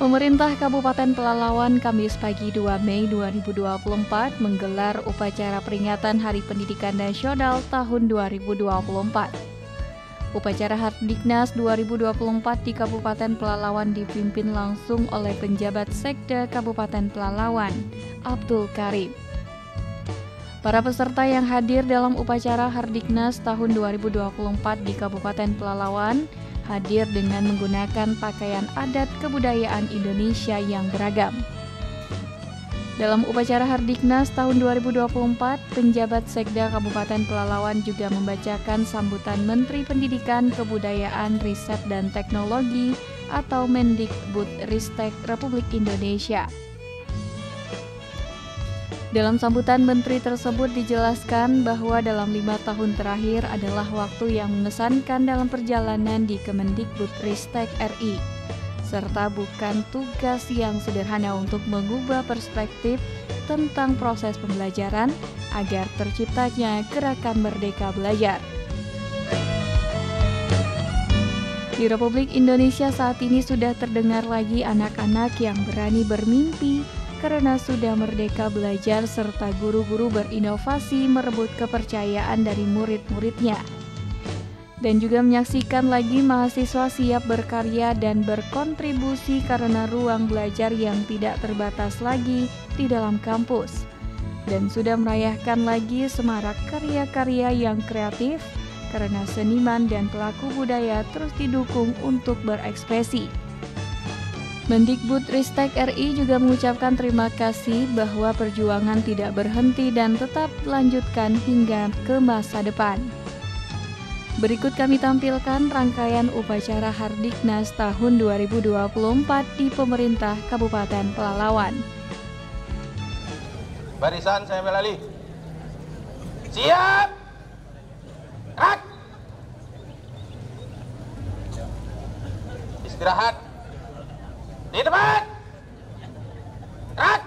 Pemerintah Kabupaten Pelalawan Kamis pagi 2 Mei 2024 menggelar upacara peringatan Hari Pendidikan Nasional tahun 2024. Upacara Hardiknas 2024 di Kabupaten Pelalawan dipimpin langsung oleh penjabat Sekda Kabupaten Pelalawan, Abdul Karim. Para peserta yang hadir dalam upacara Hardiknas tahun 2024 di Kabupaten Pelalawan hadir dengan menggunakan pakaian adat kebudayaan Indonesia yang beragam. Dalam upacara Hardiknas tahun 2024, penjabat Sekda Kabupaten Pelalawan juga membacakan sambutan Menteri Pendidikan, Kebudayaan, Riset, dan Teknologi atau Mendikbudristek Republik Indonesia. Dalam sambutan Menteri tersebut dijelaskan bahwa dalam 5 tahun terakhir adalah waktu yang mengesankan dalam perjalanan di Kemendikbudristek RI, serta bukan tugas yang sederhana untuk mengubah perspektif tentang proses pembelajaran agar terciptanya gerakan Merdeka Belajar. Di Republik Indonesia saat ini sudah terdengar lagi anak-anak yang berani bermimpi karena sudah merdeka belajar serta guru-guru berinovasi merebut kepercayaan dari murid-muridnya. Dan juga menyaksikan lagi mahasiswa siap berkarya dan berkontribusi karena ruang belajar yang tidak terbatas lagi di dalam kampus. Dan sudah merayakan lagi semarak karya-karya yang kreatif karena seniman dan pelaku budaya terus didukung untuk berekspresi. Mendikbudristek RI juga mengucapkan terima kasih bahwa perjuangan tidak berhenti dan tetap dilanjutkan hingga ke masa depan. Berikut kami tampilkan rangkaian upacara Hardiknas tahun 2024 di pemerintah Kabupaten Pelalawan. Barisan saya beralih. Siap! Gerak! Istirahat! Di depan! Gerak!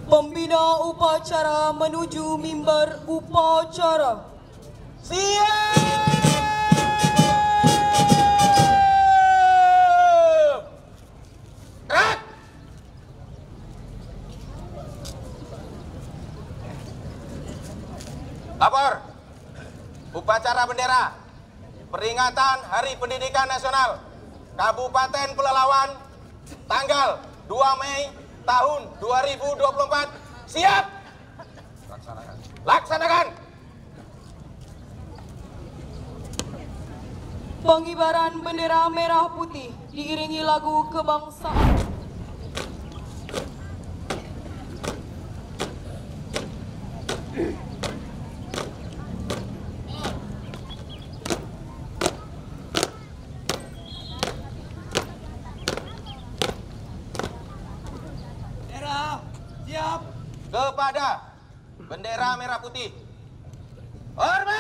Pembina upacara menuju mimbar upacara. Siap! Gerak! Lapor! Upacara bendera peringatan Hari Pendidikan Nasional Kabupaten Pelalawan tanggal 2 Mei tahun 2024. Siap! Laksanakan! Pengibaran bendera merah putih diiringi lagu kebangsaan. Kepada bendera merah putih. Hormat!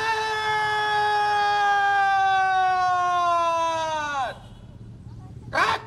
Gerak!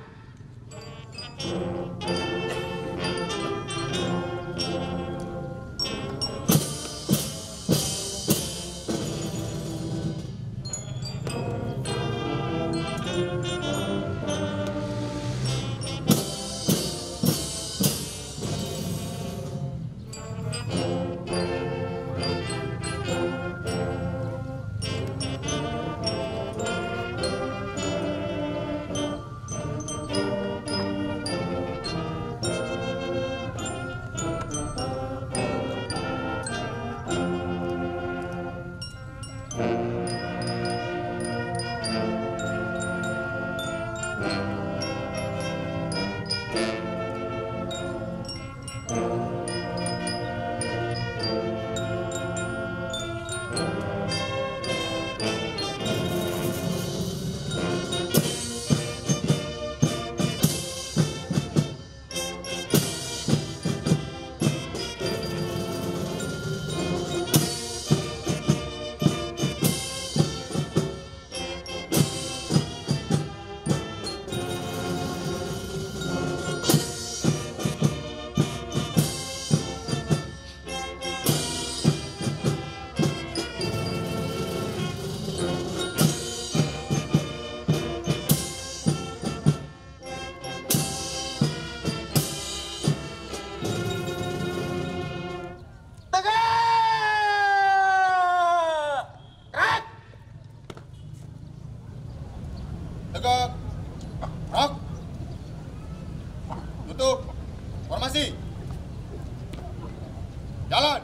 Jalan.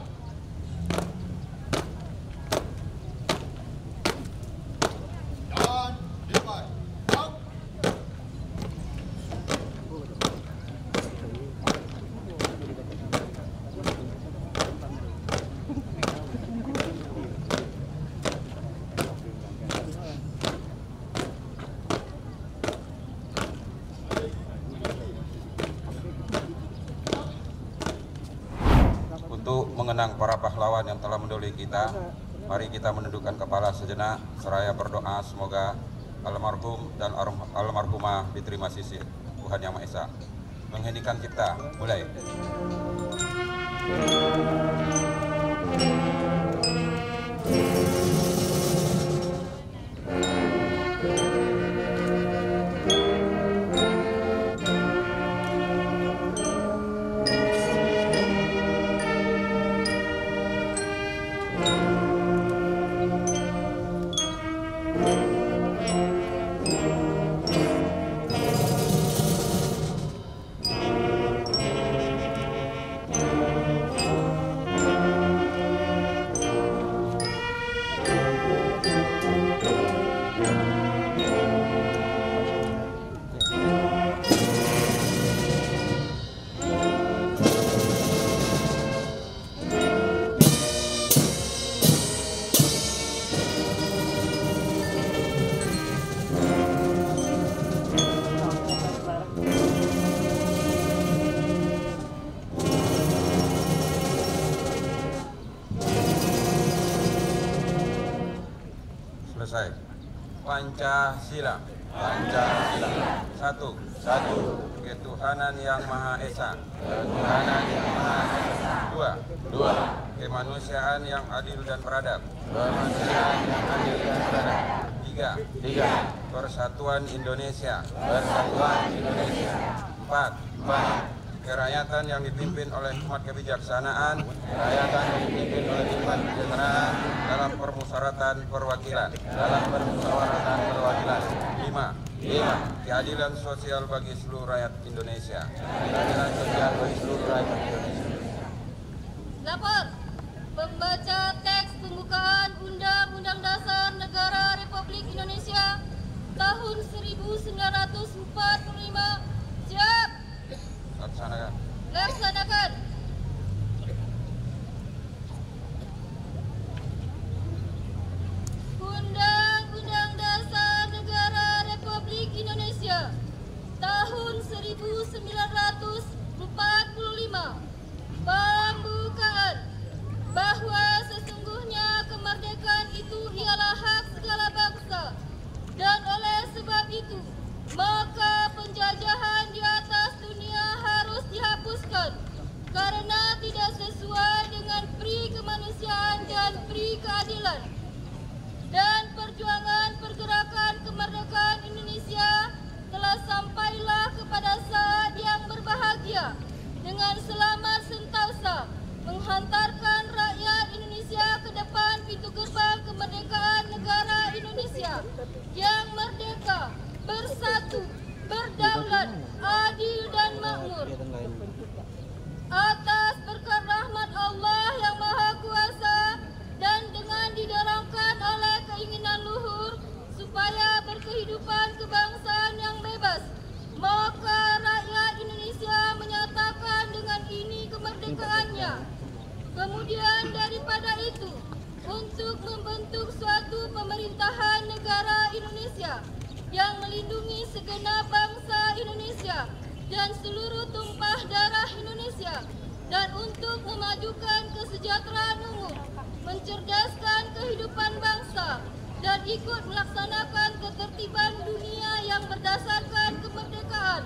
Jalan. Dimulai. Out. Untuk mengenang para pahlawan yang telah mendahului kita, mari kita menundukkan kepala sejenak seraya berdoa semoga almarhum dan almarhumah diterima sisi Tuhan Yang Maha Esa. Mengheningkan cipta, mulai. Selesai. Pancasila. Pancasila. Satu. Satu. Ketuhanan Yang Maha Esa. Ketuhanan Yang Maha Esa. Dua. Dua. Kemanusiaan yang adil dan beradab. Kemanusiaan yang adil dan beradab. Tiga. Tiga. Persatuan Indonesia. Persatuan Indonesia. Empat. Empat. Kerakyatan yang dipimpin oleh hikmat kebijaksanaan. Kerakyatan yang dipimpin oleh hikmat kebijaksanaan Dalam permusyawaratan perwakilan. dalam permusyawaratan perwakilan. Lima. Lima. Keadilan sosial bagi seluruh rakyat Indonesia. Keadilan sosial bagi seluruh rakyat Indonesia. Lapor. Pembaca teks pembukaan Undang-Undang Dasar Negara Republik Indonesia tahun 1945. Siap. Laksanakan. Laksanakan. Undang-Undang Dasar Negara Republik Indonesia tahun 1945. Pembukaan. Bahwa sesungguhnya kemerdekaan itu ialah hak segala bangsa, dan oleh sebab itu maka penjajahan di atas dunia harus dihapuskan karena tidak sesuai dengan pri kemanusiaan dan pri keadilan. Dan perjuangan pergerakan kemerdekaan Indonesia telah sampailah kepada saat yang berbahagia dengan selamat sentosa menghantarkan rakyat Indonesia ke depan pintu gerbang kemerdekaan negara Indonesia yang merdeka, bersatu, berdaulat, adil dan makmur. Atas berkat rahmat Allah yang Maha Kuasa dan dengan didorongkan oleh keinginan luhur supaya berkehidupan kebangsaan yang bebas, maka rakyat Indonesia menyatakan dengan ini kemerdekaannya. Kemudian daripada itu, untuk membentuk suatu pemerintahan negara Indonesia yang melindungi segenap bangsa Indonesia dan seluruh tumpah darah Indonesia, dan untuk memajukan kesejahteraan umum, mencerdaskan kehidupan bangsa, dan ikut melaksanakan ketertiban dunia yang berdasarkan kemerdekaan,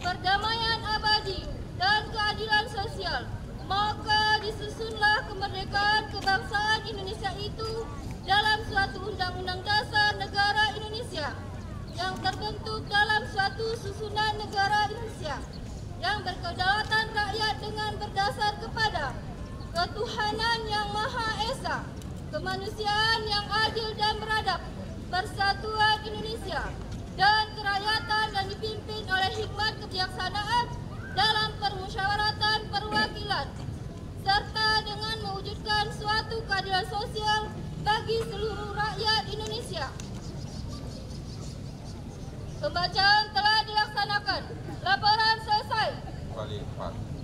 perdamaian abadi, dan keadilan sosial, maka disusunlah kemerdekaan kebangsaan Indonesia itu dalam suatu undang-undang dasar negara Indonesia yang terbentuk dalam suatu susunan negara Indonesia yang berkedaulatan rakyat dengan berdasar kepada ketuhanan yang Maha Esa, kemanusiaan yang adil dan beradab, persatuan Indonesia, dan kerakyatan yang dipimpin oleh hikmat kebijaksanaan dalam permusyawaratan perwakilan, serta dengan keadilan sosial bagi seluruh rakyat Indonesia. Pembacaan telah dilaksanakan. Laporan selesai.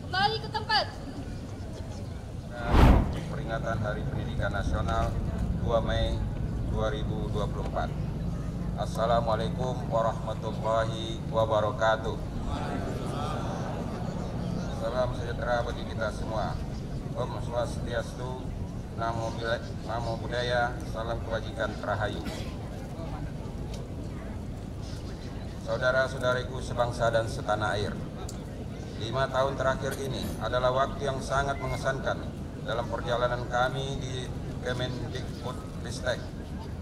Kembali ke tempat. Peringatan Hari Pendidikan Nasional 2 Mei 2024. Assalamualaikum warahmatullahi wabarakatuh. Salam sejahtera bagi kita semua. Om Swastiastu, Namo Buddhaya, salam kebajikan Rahayu. Saudara-saudariku sebangsa dan setanah air, 5 tahun terakhir ini adalah waktu yang sangat mengesankan dalam perjalanan kami di Kemendikbudristek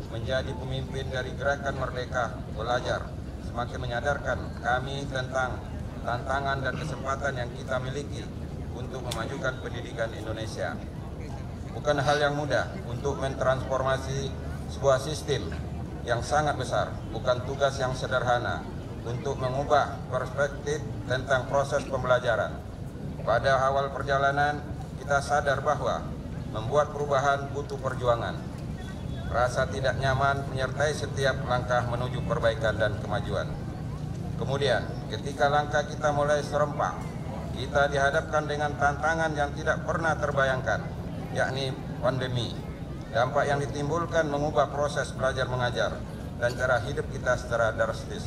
menjadi pemimpin dari Gerakan Merdeka Belajar, semakin menyadarkan kami tentang tantangan dan kesempatan yang kita miliki untuk memajukan pendidikan Indonesia. Bukan hal yang mudah untuk mentransformasi sebuah sistem yang sangat besar, bukan tugas yang sederhana untuk mengubah perspektif tentang proses pembelajaran. Pada awal perjalanan, kita sadar bahwa membuat perubahan butuh perjuangan. Rasa tidak nyaman menyertai setiap langkah menuju perbaikan dan kemajuan. Kemudian, ketika langkah kita mulai serempak, kita dihadapkan dengan tantangan yang tidak pernah terbayangkan, yakni pandemi. Dampak yang ditimbulkan mengubah proses belajar mengajar dan cara hidup kita secara drastis.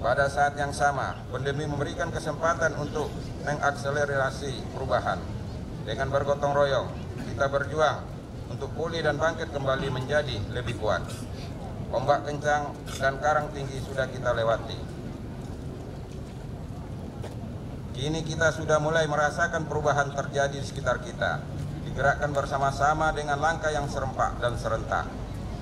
Pada saat yang sama, pandemi memberikan kesempatan untuk mengakselerasi perubahan. Dengan bergotong royong, kita berjuang untuk pulih dan bangkit kembali menjadi lebih kuat. Ombak kencang dan karang tinggi sudah kita lewati. Kini kita sudah mulai merasakan perubahan terjadi di sekitar kita. Digerakkan bersama-sama dengan langkah yang serempak dan serentak.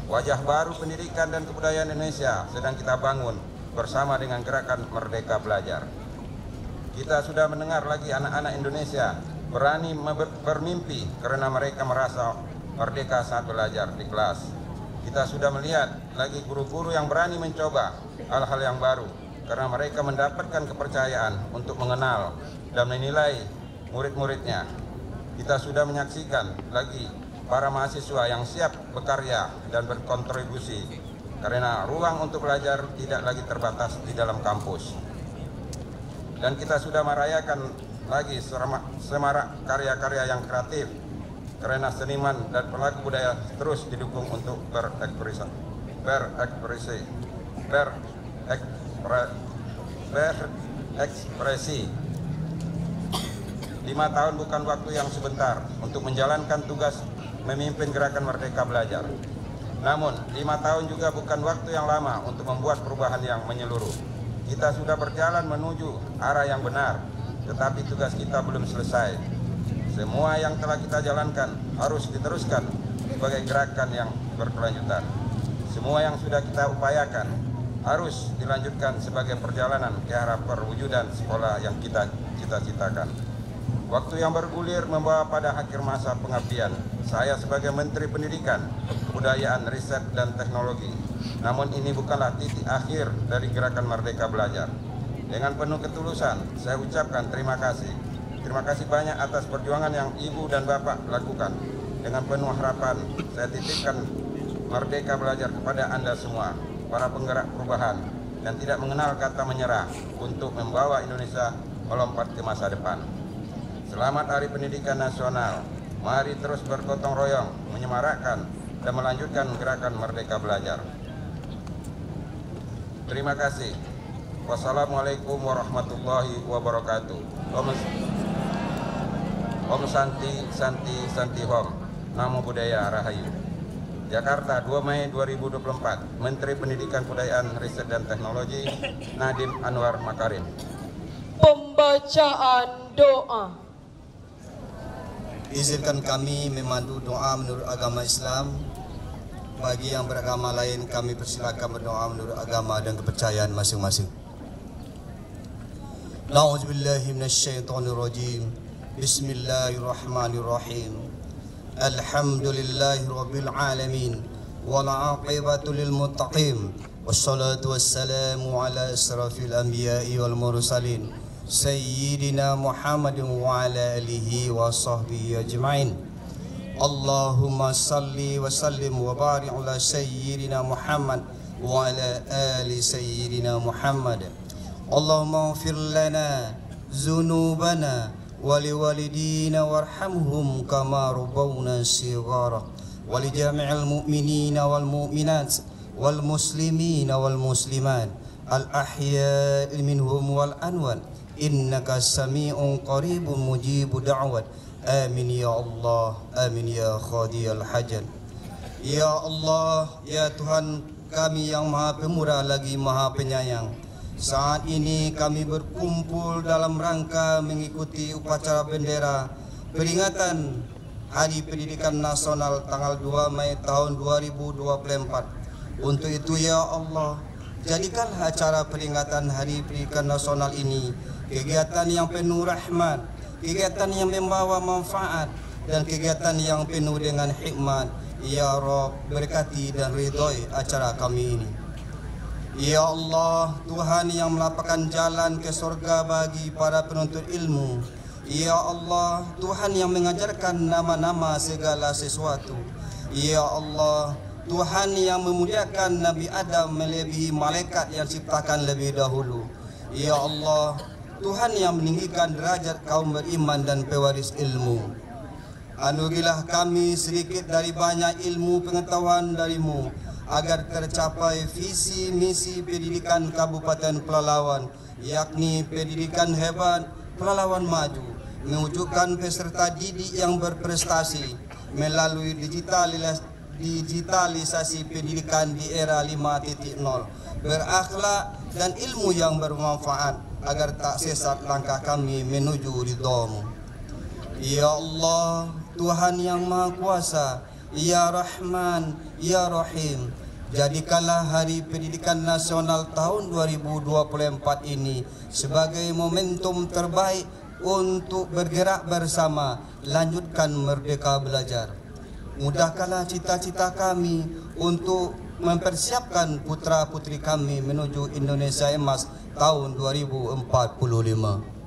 Wajah baru pendidikan dan kebudayaan Indonesia sedang kita bangun bersama dengan Gerakan Merdeka Belajar. Kita sudah mendengar lagi anak-anak Indonesia berani bermimpi karena mereka merasa merdeka saat belajar di kelas. Kita sudah melihat lagi guru-guru yang berani mencoba hal-hal yang baru karena mereka mendapatkan kepercayaan untuk mengenal dan menilai murid-muridnya. Kita sudah menyaksikan lagi para mahasiswa yang siap berkarya dan berkontribusi karena ruang untuk belajar tidak lagi terbatas di dalam kampus. Dan kita sudah merayakan lagi semarak karya-karya yang kreatif karena seniman dan pelaku budaya terus didukung untuk berekspresi. 5 tahun bukan waktu yang sebentar untuk menjalankan tugas memimpin Gerakan Merdeka Belajar. Namun, 5 tahun juga bukan waktu yang lama untuk membuat perubahan yang menyeluruh. Kita sudah berjalan menuju arah yang benar, tetapi tugas kita belum selesai. Semua yang telah kita jalankan harus diteruskan sebagai gerakan yang berkelanjutan. Semua yang sudah kita upayakan harus dilanjutkan sebagai perjalanan ke arah perwujudan sekolah yang kita cita-citakan. Waktu yang bergulir membawa pada akhir masa pengabdian saya sebagai Menteri Pendidikan, Kebudayaan, Riset, dan Teknologi. Namun ini bukanlah titik akhir dari Gerakan Merdeka Belajar. Dengan penuh ketulusan, saya ucapkan terima kasih. Terima kasih banyak atas perjuangan yang Ibu dan Bapak lakukan. Dengan penuh harapan, saya titipkan Merdeka Belajar kepada Anda semua, para penggerak perubahan, dan tidak mengenal kata menyerah untuk membawa Indonesia melompat ke masa depan. Selamat Hari Pendidikan Nasional. Mari terus bergotong royong, menyemarakkan dan melanjutkan Gerakan Merdeka Belajar. Terima kasih. Wassalamualaikum warahmatullahi wabarakatuh. Om Santi Santi Santi Hom. Namo Buddhaya Rahayu. Jakarta, 2 Mei 2024. Menteri Pendidikan, Kebudayaan, Riset, dan Teknologi Nadiem Anwar Makarim. Pembacaan doa. Izinkan kami memandu doa menurut agama Islam. Bagi yang beragama lain, kami persilakan berdoa menurut agama dan kepercayaan masing-masing. Na'udzubillahi minasyaitonirrajim. Bismillahirrahmanirrahim. Alhamdulillahi rabbil alamin. Wal 'aqibatu lil muttaqin. Wassalatu wassalamu ala asrafil anbiya'i wal mursalin. Sayyidina Muhammadin wa ala alihi wa sahbihi ajma'in. Allahumma salli wa sallim wa barik ala sayyidina Muhammad wa ala ali sayyidina Muhammad. Allahumma ighfir lana dzunubana wa liwalidina warhamhum kama rabbawna shighara wa li jami'il mu'minina wal mu'minat wal muslimina wal muslimat al ahya'i minhum wal anwat innaka sami'un qaribun mujibu da'wat. Amin ya Allah, amin ya Qadiyal Hajat. Ya Allah, ya Tuhan kami yang Maha Pemurah lagi Maha Penyayang, saat ini kami berkumpul dalam rangka mengikuti upacara bendera peringatan Hari Pendidikan Nasional tanggal 2 Mei tahun 2024. Untuk itu ya Allah, jadikanlah acara peringatan Hari Pendidikan Nasional ini kegiatan yang penuh rahmat, kegiatan yang membawa manfaat, dan kegiatan yang penuh dengan hikmat. Ya Rabb, berkati dan ridhoi acara kami ini. Ya Allah, Tuhan yang melapangkan jalan ke surga bagi para penuntut ilmu. Ya Allah, Tuhan yang mengajarkan nama-nama segala sesuatu. Ya Allah, Tuhan yang memuliakan Nabi Adam melebihi malaikat yang diciptakan lebih dahulu. Ya Allah, Tuhan yang meninggikan derajat kaum beriman dan pewaris ilmu. Anugerahilah kami sedikit dari banyak ilmu pengetahuan darimu, agar tercapai visi misi pendidikan Kabupaten Pelalawan, yakni pendidikan hebat, Pelalawan maju, mewujudkan peserta didik yang berprestasi melalui digitalisasi pendidikan di era 5.0, berakhlak dan ilmu yang bermanfaat, agar tak sesat langkah kami menuju ridhamu. Ya Allah, Tuhan yang Maha Kuasa, Ya Rahman, Ya Rahim, jadikanlah Hari Pendidikan Nasional tahun 2024 ini sebagai momentum terbaik untuk bergerak bersama, lanjutkan merdeka belajar. Mudahkanlah cita-cita kami untuk mempersiapkan putra-putri kami menuju Indonesia Emas tahun 2045.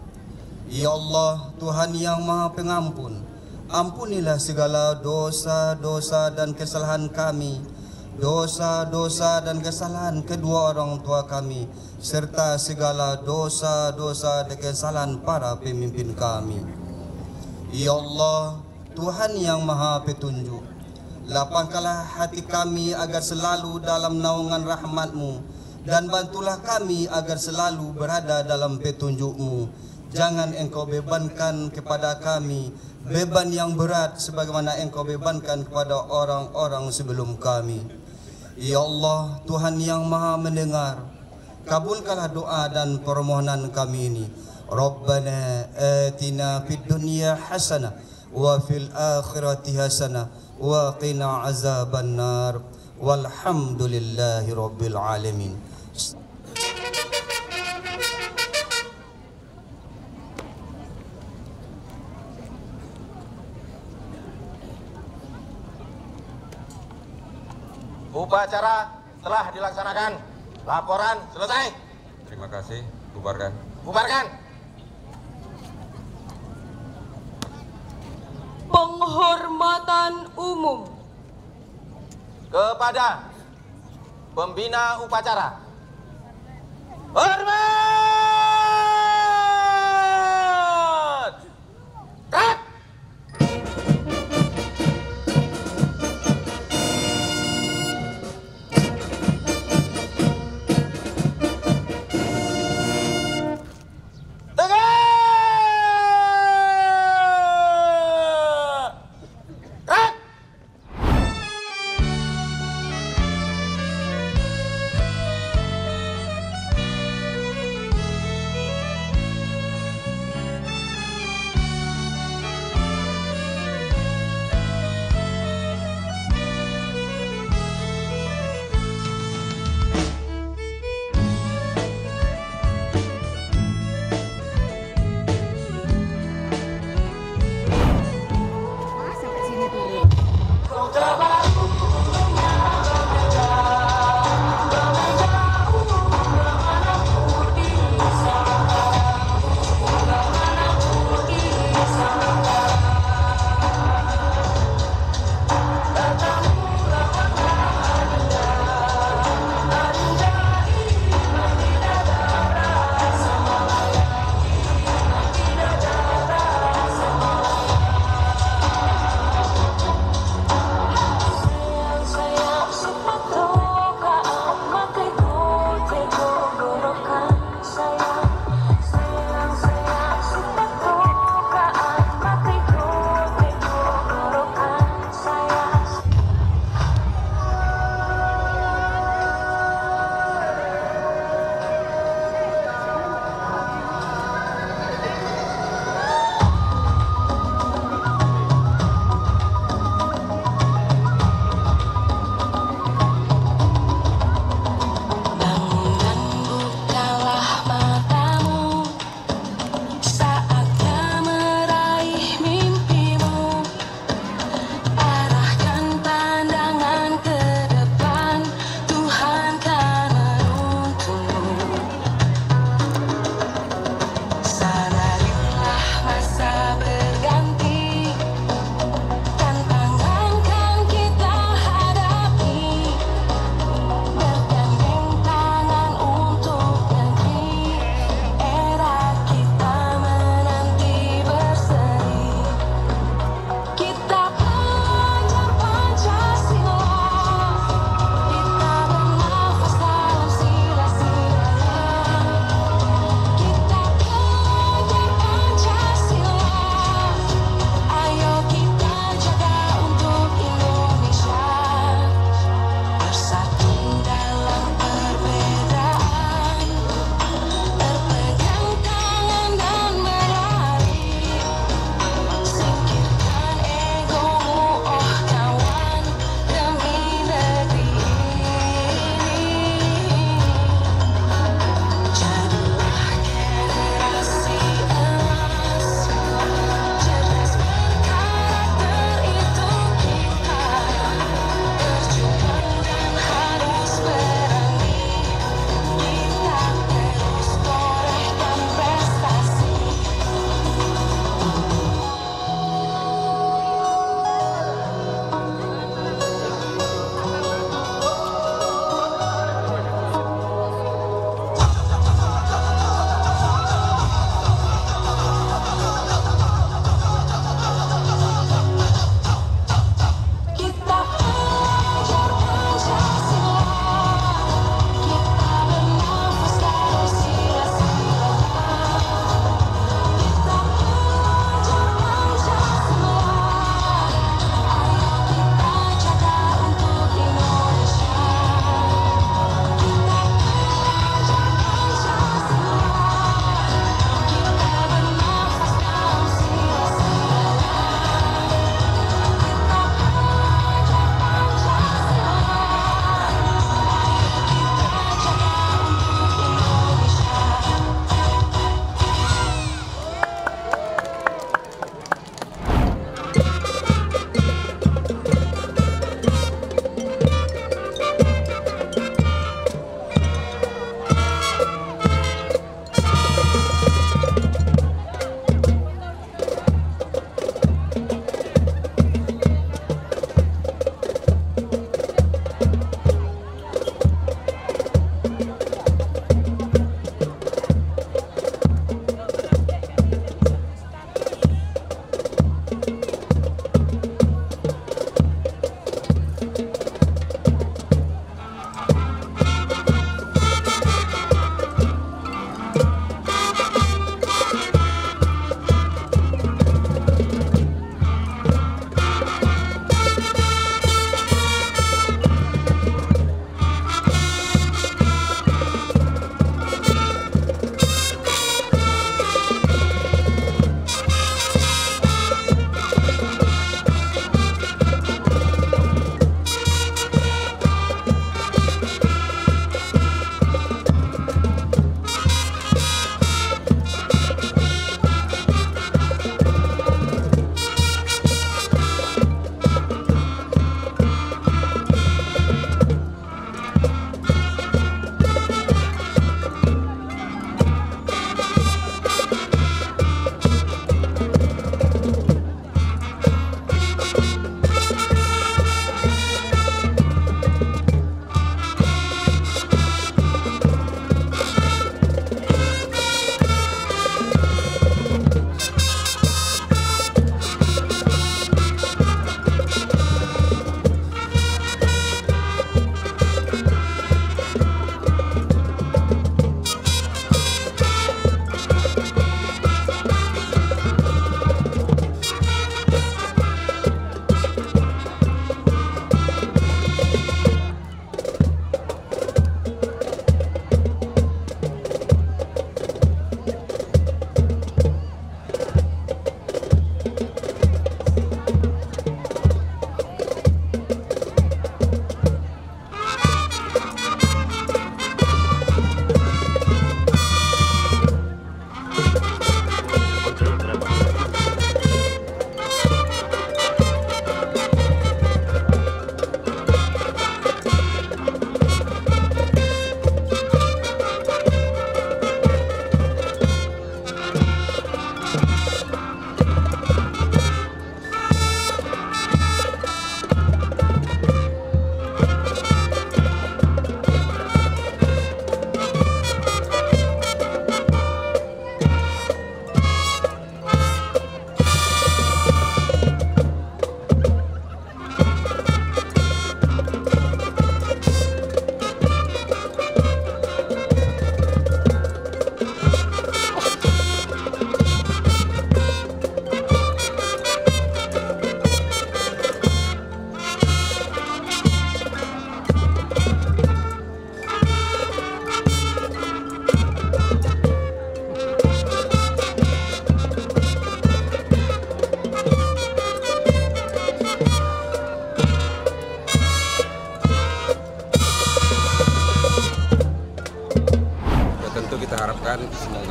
Ya Allah, Tuhan yang Maha Pengampun, ampunilah segala dosa-dosa dan kesalahan kami, dosa-dosa dan kesalahan kedua orang tua kami, serta segala dosa-dosa dan kesalahan para pemimpin kami. Ya Allah, Tuhan yang Maha Petunjuk, lapangkanlah hati kami agar selalu dalam naungan rahmat-Mu, dan bantulah kami agar selalu berada dalam petunjuk-Mu. Jangan Engkau bebankan kepada kami beban yang berat sebagaimana Engkau bebankan kepada orang-orang sebelum kami. Ya Allah, Tuhan yang Maha Mendengar, kabulkanlah doa dan permohonan kami ini. Rabbana atina fid dunya hasanah wa fil akhirati hasanah wa qina azaban nar. Walhamdulillahi rabbil alamin. Upacara telah dilaksanakan. Laporan selesai. Terima kasih. Bubarkan. Bubarkan. Penghormatan umum Kepada pembina upacara. Hormat! Cut!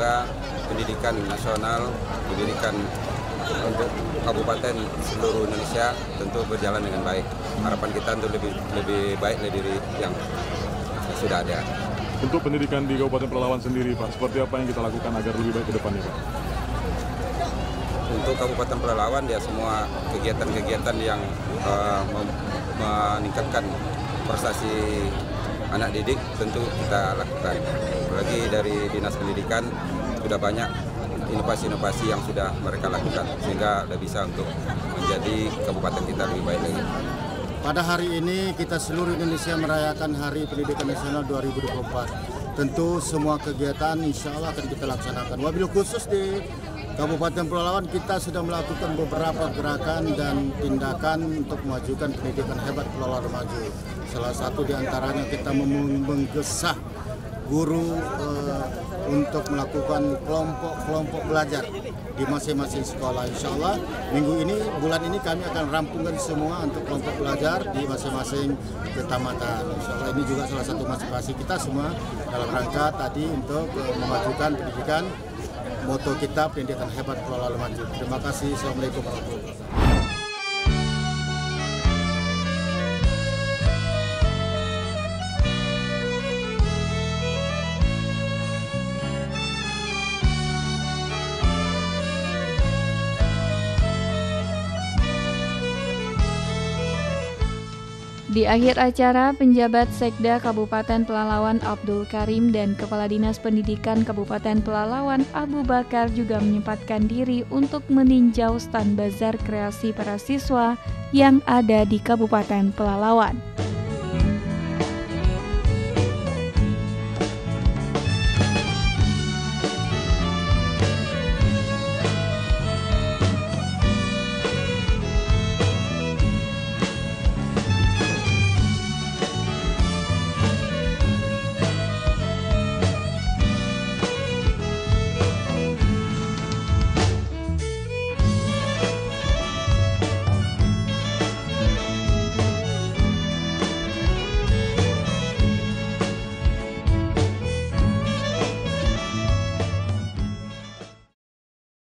semoga pendidikan nasional, pendidikan untuk kabupaten seluruh Indonesia tentu berjalan dengan baik. Harapan kita untuk lebih baik dari yang sudah ada. Untuk pendidikan di Kabupaten Pelalawan sendiri, Pak, seperti apa yang kita lakukan agar lebih baik ke depannya, Pak? Untuk Kabupaten Pelalawan, ya semua kegiatan-kegiatan yang meningkatkan prestasi anak didik tentu kita lakukan. Apalagi dari Dinas Pendidikan sudah banyak inovasi-inovasi yang sudah mereka lakukan, sehingga sudah bisa untuk menjadi kabupaten kita lebih baik lagi. Pada hari ini kita seluruh Indonesia merayakan Hari Pendidikan Nasional 2024. Tentu semua kegiatan insya Allah akan kita laksanakan. Wabil khusus di Kabupaten Pelalawan kita sudah melakukan beberapa gerakan dan tindakan untuk memajukan pendidikan hebat Pelalawan Maju. Salah satu diantaranya kita menggesah guru untuk melakukan kelompok belajar di masing-masing sekolah. Insya Allah bulan ini kami akan rampungkan semua untuk kelompok belajar di masing-masing kecamatan. Insya Allah ini juga salah satu motivasi kita semua dalam rangka tadi untuk memajukan pendidikan. Moto kita pendidikan hebat Pelalawan Maju. Terima kasih. Assalamualaikum warahmatullahi wabarakatuh. Di akhir acara, penjabat Sekda Kabupaten Pelalawan Abdul Karim dan Kepala Dinas Pendidikan Kabupaten Pelalawan Abu Bakar juga menyempatkan diri untuk meninjau stand bazar kreasi para siswa yang ada di Kabupaten Pelalawan.